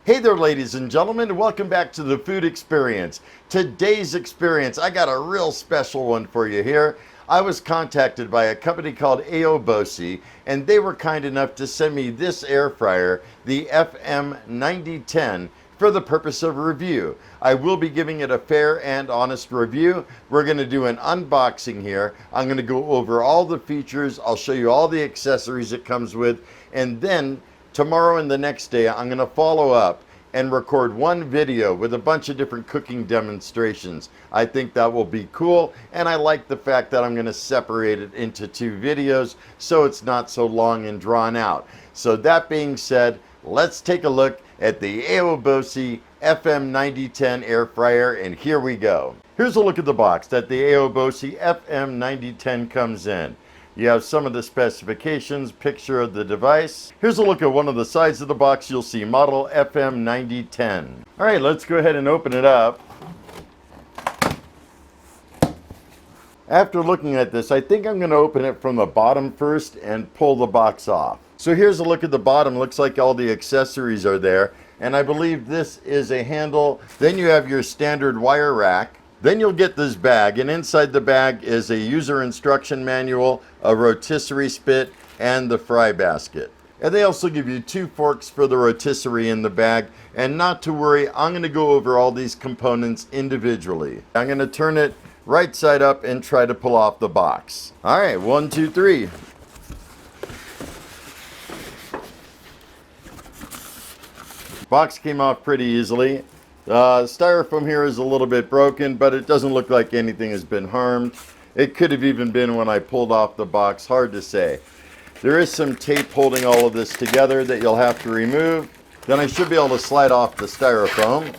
Hey there, ladies and gentlemen. Welcome back to the Food Experience. Today's experience, I got a real special one for you here. I was contacted by a company called Aobosi, and they were kind enough to send me this air fryer, the FM9010, for the purpose of review. I will be giving it a fair and honest review. We're going to do an unboxing here. I'm going to go over all the features. I'll show you all the accessories it comes with, and then tomorrow and the next day, I'm going to follow up and record one video with a bunch of different cooking demonstrations. I think that will be cool, and I like the fact that I'm going to separate it into two videos so it's not so long and drawn out. So that being said, let's take a look at the Aobosi FM9010 air fryer, and here we go. Here's a look at the box that the Aobosi FM9010 comes in. You have some of the specifications, picture of the device. Here's a look at one of the sides of the box. You'll see model FM9010. All right, let's go ahead and open it up. After looking at this, I think I'm going to open it from the bottom first and pull the box off. So here's a look at the bottom. Looks like all the accessories are there. And I believe this is a handle. Then you have your standard wire rack. Then you'll get this bag, and inside the bag is a user instruction manual, a rotisserie spit, and the fry basket. And they also give you 2 forks for the rotisserie in the bag. And not to worry, I'm going to go over all these components individually. I'm going to turn it right side up and try to pull off the box. All right, 1, 2, 3. Box came off pretty easily. Styrofoam here is a little bit broken, but it doesn't look like anything has been harmed. It could have even been when I pulled off the box, hard to say. There is some tape holding all of this together that you'll have to remove. Then I should be able to slide off the styrofoam.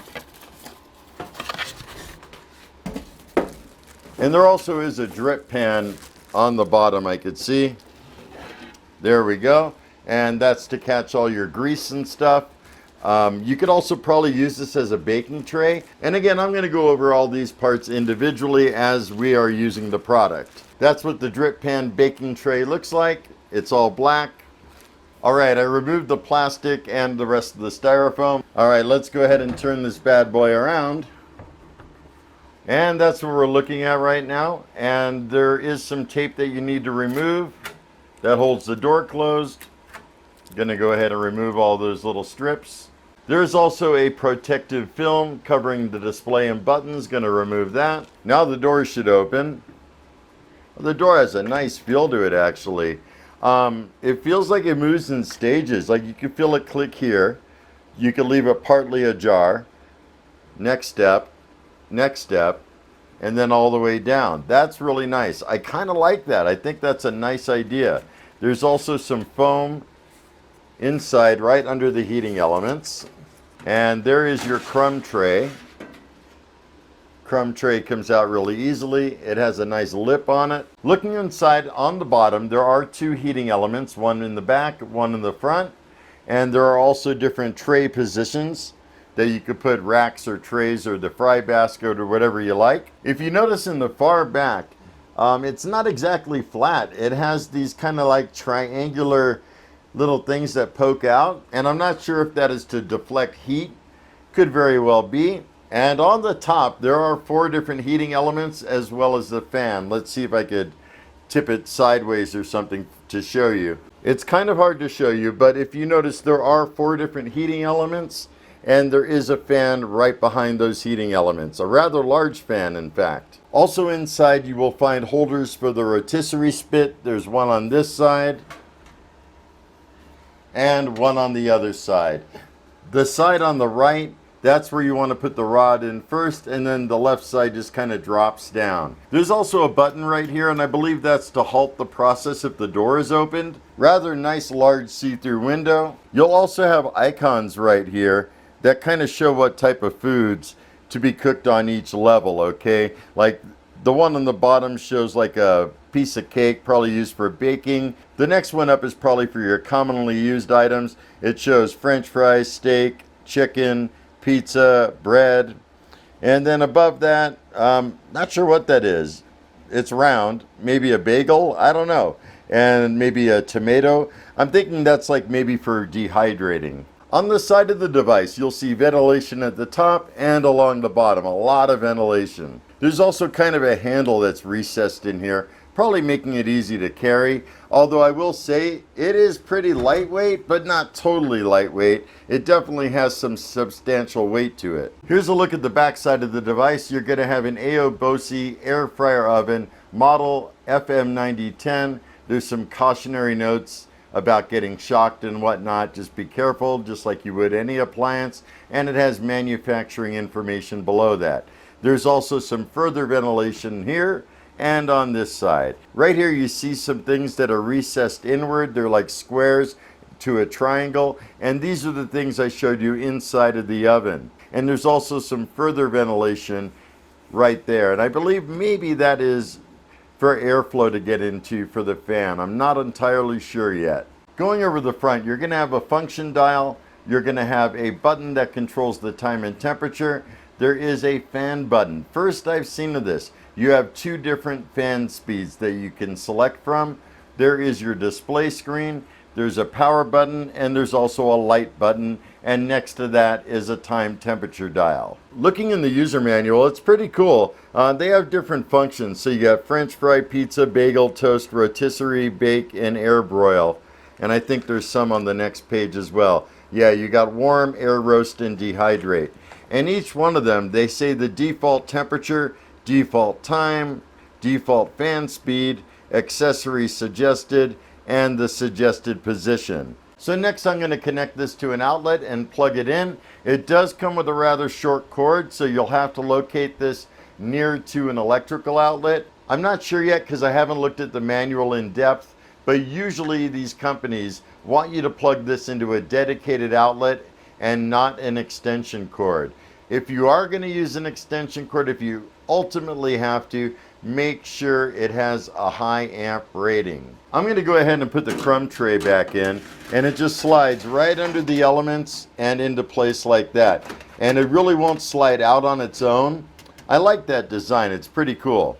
And there also is a drip pan on the bottom, I could see. There we go. And that's to catch all your grease and stuff. You could also probably use this as a baking tray. And again, I'm going to go over all these parts individually as we are using the product. That's what the drip pan baking tray looks like. It's all black. All right, I removed the plastic and the rest of the styrofoam. All right, let's go ahead and turn this bad boy around. And that's what we're looking at right now. And there is some tape that you need to remove that holds the door closed. Going to go ahead and remove all those little strips. There's also a protective film covering the display and buttons. Going to remove that. Now the door should open. The door has a nice feel to it, actually. It feels like it moves in stages. Like you can feel it click here. You can leave it partly ajar. Next step, and then all the way down. That's really nice. I kind of like that. I think that's a nice idea. There's also some foam inside right under the heating elements. And there is your crumb tray. Crumb tray comes out really easily. It has a nice lip on it. Looking inside on the bottom, there are 2 heating elements, one in the back, one in the front. And there are also different tray positions that you could put racks or trays or the fry basket or whatever you like. If you notice in the far back, it's not exactly flat. It has these kind of like triangular little things that poke out, and I'm not sure if that is to deflect heat. Could very well be. And on the top there are 4 different heating elements as well as the fan. Let's see if I could tip it sideways or something to show you. It's kind of hard to show you, but if you notice there are 4 different heating elements, and there is a fan right behind those heating elements, a rather large fan in fact. Also inside you will find holders for the rotisserie spit. There's one on this side and one on the other side. The side on the right, that's where you want to put the rod in first, and then the left side just kind of drops down. There's also a button right here, and I believe that's to halt the process if the door is opened. Rather nice large see-through window. You'll also have icons right here that kind of show what type of foods to be cooked on each level, okay? Like the one on the bottom shows like a piece of cake, probably used for baking. The next one up is probably for your commonly used items. It shows French fries, steak, chicken, pizza, bread. And then above that, not sure what that is. It's round, maybe a bagel, I don't know. And maybe a tomato. I'm thinking that's like maybe for dehydrating. On the side of the device, you'll see ventilation at the top and along the bottom, a lot of ventilation. There's also kind of a handle that's recessed in here, probably making it easy to carry, although I will say it is pretty lightweight, but not totally lightweight. It definitely has some substantial weight to it. Here's a look at the back side of the device. You're going to have an Aobosi Air Fryer Oven, model FM9010. There's some cautionary notes about getting shocked and whatnot. Just be careful, just like you would any appliance, and it has manufacturing information below that. There's also some further ventilation here and on this side. Right here you see some things that are recessed inward. They're like squares to a triangle, and these are the things I showed you inside of the oven. And there's also some further ventilation right there, and I believe maybe that is for airflow to get into for the fan. I'm not entirely sure yet. Going over the front, you're going to have a function dial. You're going to have a button that controls the time and temperature. There is a fan button. First I've seen of this. You have two different fan speeds that you can select from. There is your display screen, there's a power button, and there's also a light button, and next to that is a time temperature dial. Looking in the user manual, it's pretty cool. They have different functions. So you got French fry, pizza, bagel, toast, rotisserie, bake, and air broil. And I think there's some on the next page as well. Yeah, you got warm, air roast, and dehydrate. And each one of them, they say the default temperature, default time, default fan speed, accessory suggested, and the suggested position. So next I'm going to connect this to an outlet and plug it in. It does come with a rather short cord, so you'll have to locate this near to an electrical outlet. I'm not sure yet because I haven't looked at the manual in depth, but usually these companies want you to plug this into a dedicated outlet and not an extension cord. If you are going to use an extension cord, if you ultimately have to, make sure it has a high amp rating. I'm going to go ahead and put the crumb tray back in, and it just slides right under the elements and into place like that. And it really won't slide out on its own. I like that design, it's pretty cool.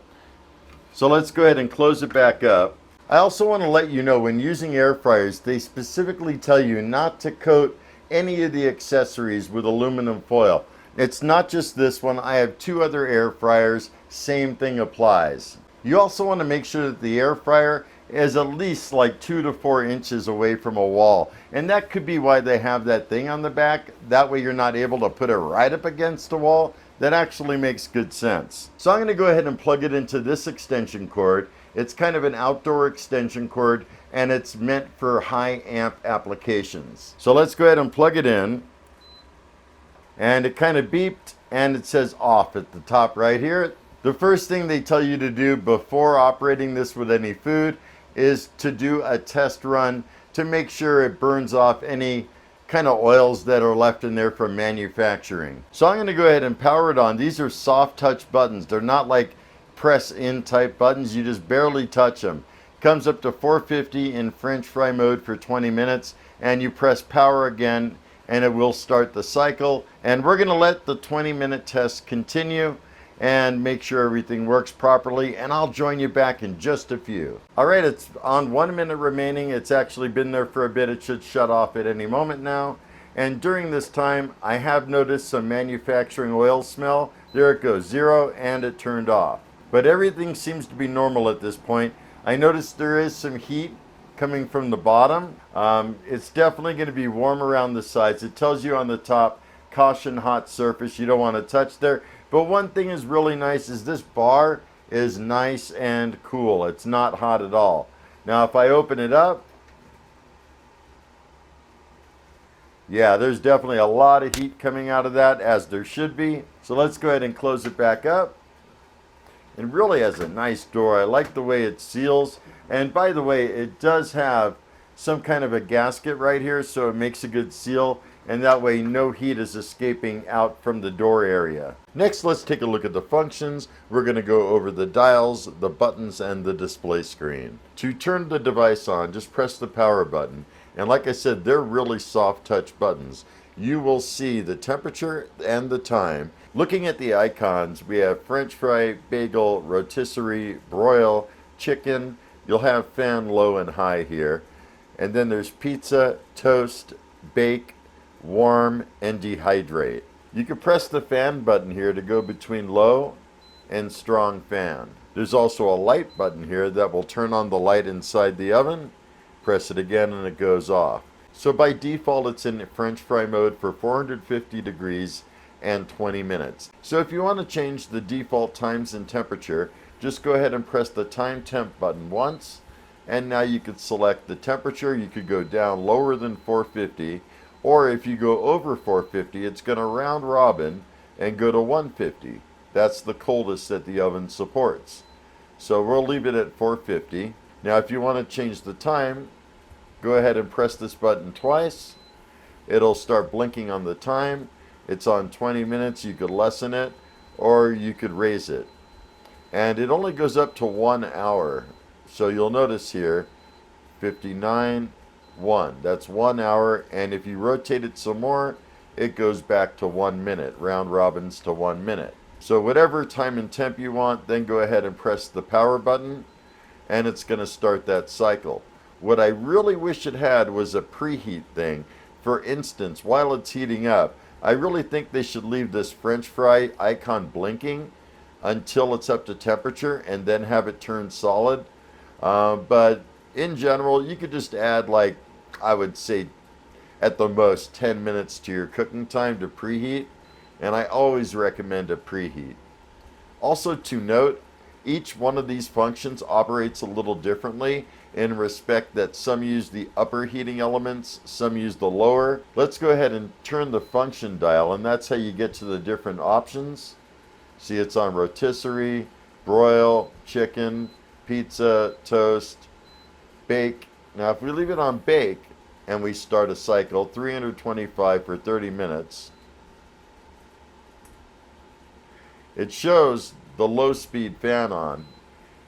So let's go ahead and close it back up. I also want to let you know, when using air fryers, they specifically tell you not to coat any of the accessories with aluminum foil. It's not just this one. I have two other air fryers. Same thing applies. You also want to make sure that the air fryer is at least like 2 to 4 inches away from a wall. And that could be why they have that thing on the back. That way you're not able to put it right up against a wall. That actually makes good sense. So I'm going to go ahead and plug it into this extension cord. It's kind of an outdoor extension cord, and it's meant for high amp applications. So let's go ahead and plug it in. And it kind of beeped, and it says off at the top right here. The first thing they tell you to do before operating this with any food is to do a test run to make sure it burns off any kind of oils that are left in there from manufacturing. So I'm going to go ahead and power it on. These are soft touch buttons. They're not like press in type buttons. You just barely touch them. Comes up to 450 in French fry mode for 20 minutes, and you press power again and it will start the cycle. And we're going to let the 20-minute test continue and make sure everything works properly, and I'll join you back in just a few. All right, it's on 1 minute remaining. It's actually been there for a bit. It should shut off at any moment now. And during this time, I have noticed some manufacturing oil smell. There it goes, 0, and it turned off. But everything seems to be normal at this point. I noticed there is some heat coming from the bottom. It's definitely going to be warm around the sides. It tells you on the top, caution hot surface. You don't want to touch there. But one thing is really nice is this bar is nice and cool. It's not hot at all. Now if I open it up, yeah, there's definitely a lot of heat coming out of that, as there should be. So let's go ahead and close it back up. It really has a nice door. I like the way it seals. And by the way, it does have some kind of a gasket right here, so it makes a good seal, and that way no heat is escaping out from the door area. Next, let's take a look at the functions. We're going to go over the dials, the buttons, and the display screen. To turn the device on, just press the power button. And like I said, they're really soft touch buttons. You will see the temperature and the time. Looking at the icons, we have French fry, bagel, rotisserie, broil, chicken. You'll have fan low and high here. And then there's pizza, toast, bake, warm, and dehydrate. You can press the fan button here to go between low and strong fan. There's also a light button here that will turn on the light inside the oven. Press it again and it goes off. So by default it's in French fry mode for 450 degrees and 20 minutes. So if you want to change the default times and temperature, just go ahead and press the time temp button once, and now you could select the temperature. You could go down lower than 450, or if you go over 450, it's going to round robin and go to 150. That's the coldest that the oven supports. So we'll leave it at 450. Now if you want to change the time, go ahead and press this button twice. It'll start blinking on the time. It's on 20 minutes. You could lessen it or you could raise it. And it only goes up to 1 hour. So you'll notice here 59.1. That's 1 hour, and if you rotate it some more, it goes back to 1 minute. Round robins to 1 minute. So whatever time and temp you want, then go ahead and press the power button and it's going to start that cycle. What I really wish it had was a preheat thing. For instance, while it's heating up, I really think they should leave this French fry icon blinking until it's up to temperature and then have it turn solid. But in general, you could just add, like, I would say at the most 10 minutes to your cooking time to preheat, and I always recommend a preheat. Also to note, each one of these functions operates a little differently in respect that some use the upper heating elements, some use the lower. Let's go ahead and turn the function dial, and that's how you get to the different options. See, it's on rotisserie, broil, chicken, pizza, toast, bake. Now if we leave it on bake and we start a cycle, 325 for 30 minutes, it shows the low speed fan on.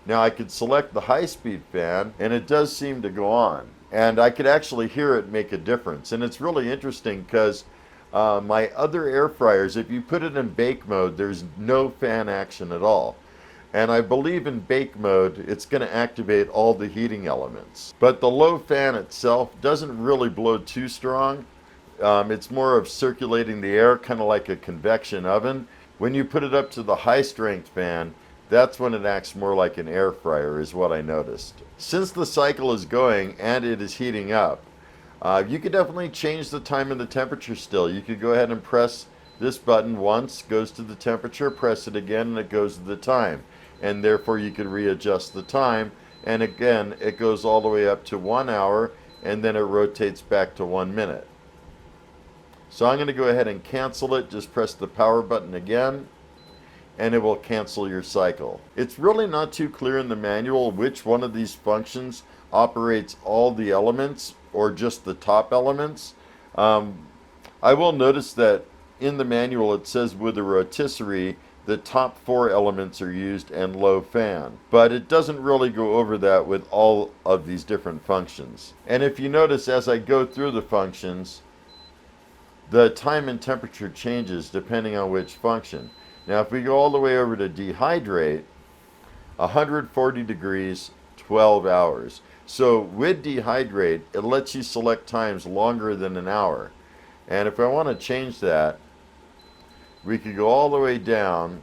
Now I could select the high speed fan and it does seem to go on. And I could actually hear it make a difference. And it's really interesting because my other air fryers, if you put it in bake mode, there's no fan action at all. And I believe in bake mode, it's going to activate all the heating elements. But the low fan itself doesn't really blow too strong. It's more of circulating the air, kind of like a convection oven. When you put it up to the high strength fan, that's when it acts more like an air fryer, is what I noticed. Since the cycle is going and it is heating up, you could definitely change the time and the temperature still. You could go ahead and press this button once, goes to the temperature, press it again and it goes to the time. And therefore you can readjust the time, and again it goes all the way up to 1 hour and then it rotates back to 1 minute. So I'm going to go ahead and cancel it. Just press the power button again and it will cancel your cycle. It's really not too clear in the manual which one of these functions operates all the elements or just the top elements. I will notice that in the manual it says with the rotisserie the top 4 elements are used and low fan, but it doesn't really go over that with all of these different functions. And if you notice, as I go through the functions, the time and temperature changes depending on which function. Now if we go all the way over to dehydrate, 140 degrees, 12 hours. So with dehydrate, it lets you select times longer than an hour. And if I want to change that, we could go all the way down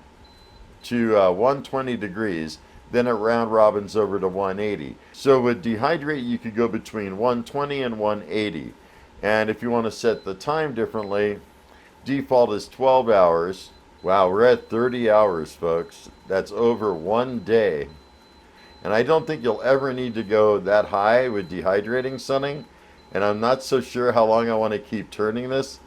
to 120 degrees, then it round robins over to 180. So with dehydrate, you could go between 120 and 180. And if you want to set the time differently, default is 12 hours. Wow, we're at 30 hours, folks. That's over 1 day. And I don't think you'll ever need to go that high with dehydrating something. And I'm not so sure how long I want to keep turning this.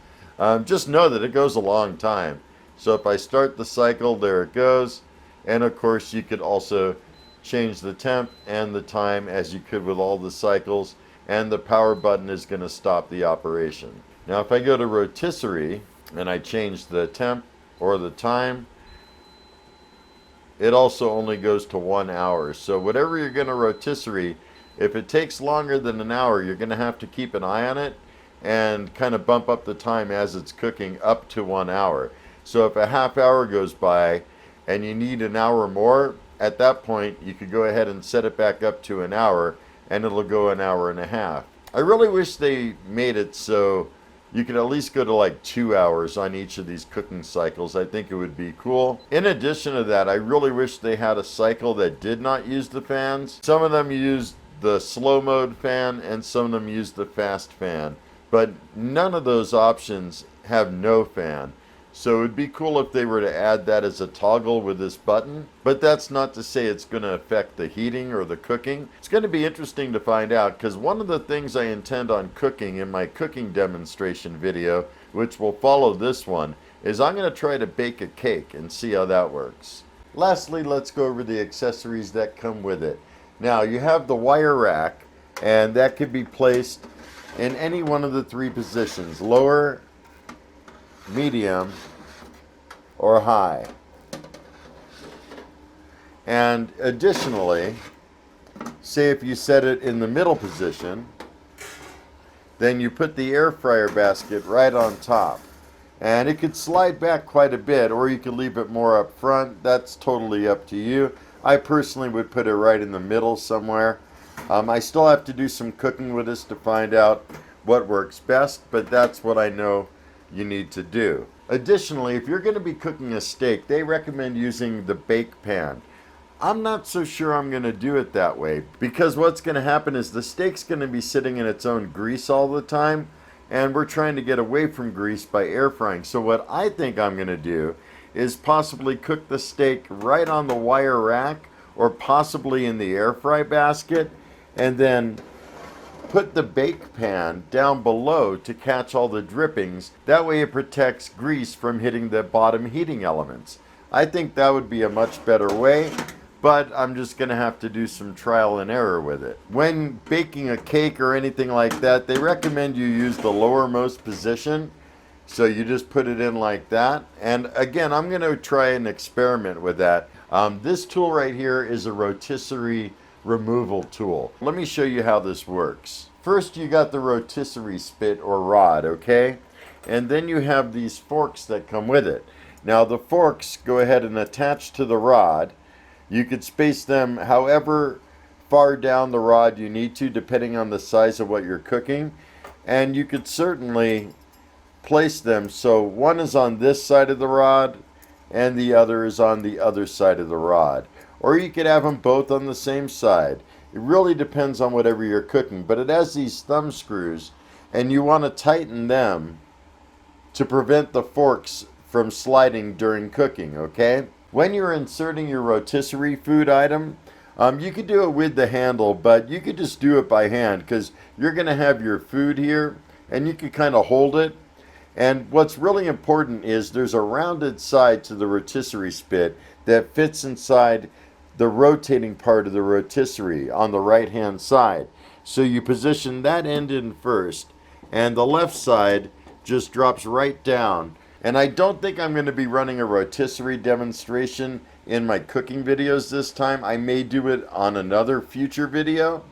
Just know that it goes a long time. So if I start the cycle, there it goes. And of course you could also change the temp and the time as you could with all the cycles. And the power button is going to stop the operation. Now if I go to rotisserie and I change the temp or the time, it also only goes to 1 hour. So whatever you're going to rotisserie, if it takes longer than an hour, you're going to have to keep an eye on it and kind of bump up the time as it's cooking up to 1 hour. So if a half hour goes by and you need an hour more, at that point you could go ahead and set it back up to an hour and it'll go an hour and a half. I really wish they made it so you could at least go to like 2 hours on each of these cooking cycles. I think it would be cool. In addition to that, I really wish they had a cycle that did not use the fans. Some of them used the slow mode fan and some of them used the fast fan, but none of those options have no fan. So it would be cool if they were to add that as a toggle with this button, but that's not to say it's going to affect the heating or the cooking. It's going to be interesting to find out, because one of the things I intend on cooking in my cooking demonstration video, which will follow this one, is I'm going to try to bake a cake and see how that works. Lastly, let's go over the accessories that come with it. Now, you have the wire rack, and that could be placed in any one of the three positions: lower, medium, or high. And additionally, say if you set it in the middle position, then you put the air fryer basket right on top. And it could slide back quite a bit, or you could leave it more up front. That's totally up to you. I personally would put it right in the middle somewhere. I still have to do some cooking with this to find out what works best, but that's what I know you need to do. Additionally, if you're going to be cooking a steak, they recommend using the bake pan. I'm not so sure I'm going to do it that way, because what's going to happen is the steak's going to be sitting in its own grease all the time, and we're trying to get away from grease by air frying. So what I think I'm going to do is possibly cook the steak right on the wire rack, or possibly in the air fry basket, and then put the bake pan down below to catch all the drippings. That way it protects grease from hitting the bottom heating elements. I think that would be a much better way, but I'm just going to have to do some trial and error with it. When baking a cake or anything like that, they recommend you use the lowermost position. So you just put it in like that. And again, I'm going to try an experiment with that. This tool right here is a rotisserie removal tool. Let me show you how this works. First, you got the rotisserie spit or rod, okay? And then you have these forks that come with it. Now the forks go ahead and attach to the rod. You could space them however far down the rod you need to, depending on the size of what you're cooking. And you could certainly place them so one is on this side of the rod and the other is on the other side of the rod. Or you could have them both on the same side. It really depends on whatever you're cooking, but it has these thumb screws and you want to tighten them to prevent the forks from sliding during cooking, okay? When you're inserting your rotisserie food item, you could do it with the handle, but you could just do it by hand, because you're going to have your food here and you could kind of hold it. And what's really important is there's a rounded side to the rotisserie spit that fits inside the rotating part of the rotisserie on the right hand side. So you position that end in first, and the left side just drops right down. And I don't think I'm going to be running a rotisserie demonstration in my cooking videos this time. I may do it on another future video.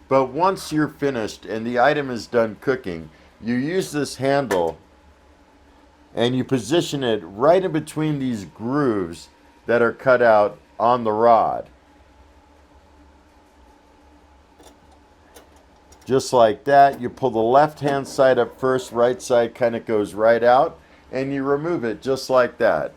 But once you're finished and the item is done cooking, you use this handle and you position it right in between these grooves that are cut out on the rod. Just like that. You pull the left hand side up first, right side kind of goes right out, and you remove it just like that.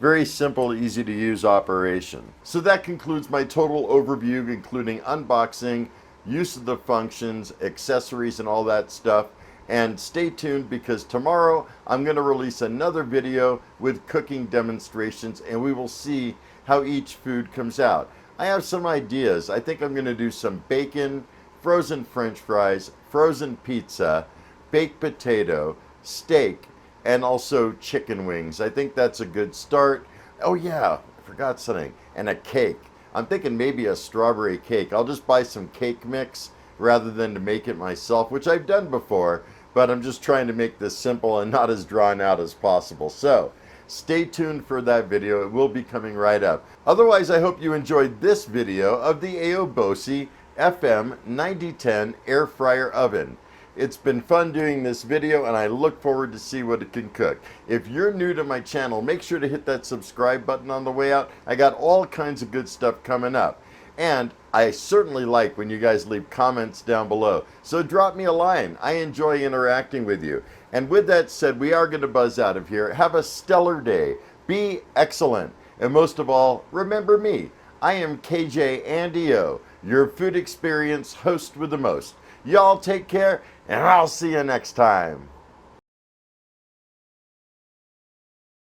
Very simple, easy to use operation. So that concludes my total overview, including unboxing, use of the functions, accessories, and all that stuff. And stay tuned, because tomorrow I'm going to release another video with cooking demonstrations, and we will see how each food comes out. I have some ideas. I think I'm going to do some bacon, frozen French fries, frozen pizza, baked potato, steak, and also chicken wings. I think that's a good start. Oh yeah, I forgot something. And a cake. I'm thinking maybe a strawberry cake. I'll just buy some cake mix rather than to make it myself, which I've done before, but I'm just trying to make this simple and not as drawn out as possible. So stay tuned for that video. It will be coming right up. Otherwise, I hope you enjoyed this video of the Aobosi FM9010 Air Fryer Oven. It's been fun doing this video, and I look forward to see what it can cook. If you're new to my channel, make sure to hit that subscribe button on the way out. I got all kinds of good stuff coming up. And I certainly like when you guys leave comments down below. So drop me a line. I enjoy interacting with you. And with that said, we are going to buzz out of here. Have a stellar day. Be excellent. And most of all, remember me. I am KJ Andy O, your food experience host with the most. Y'all take care, and I'll see you next time.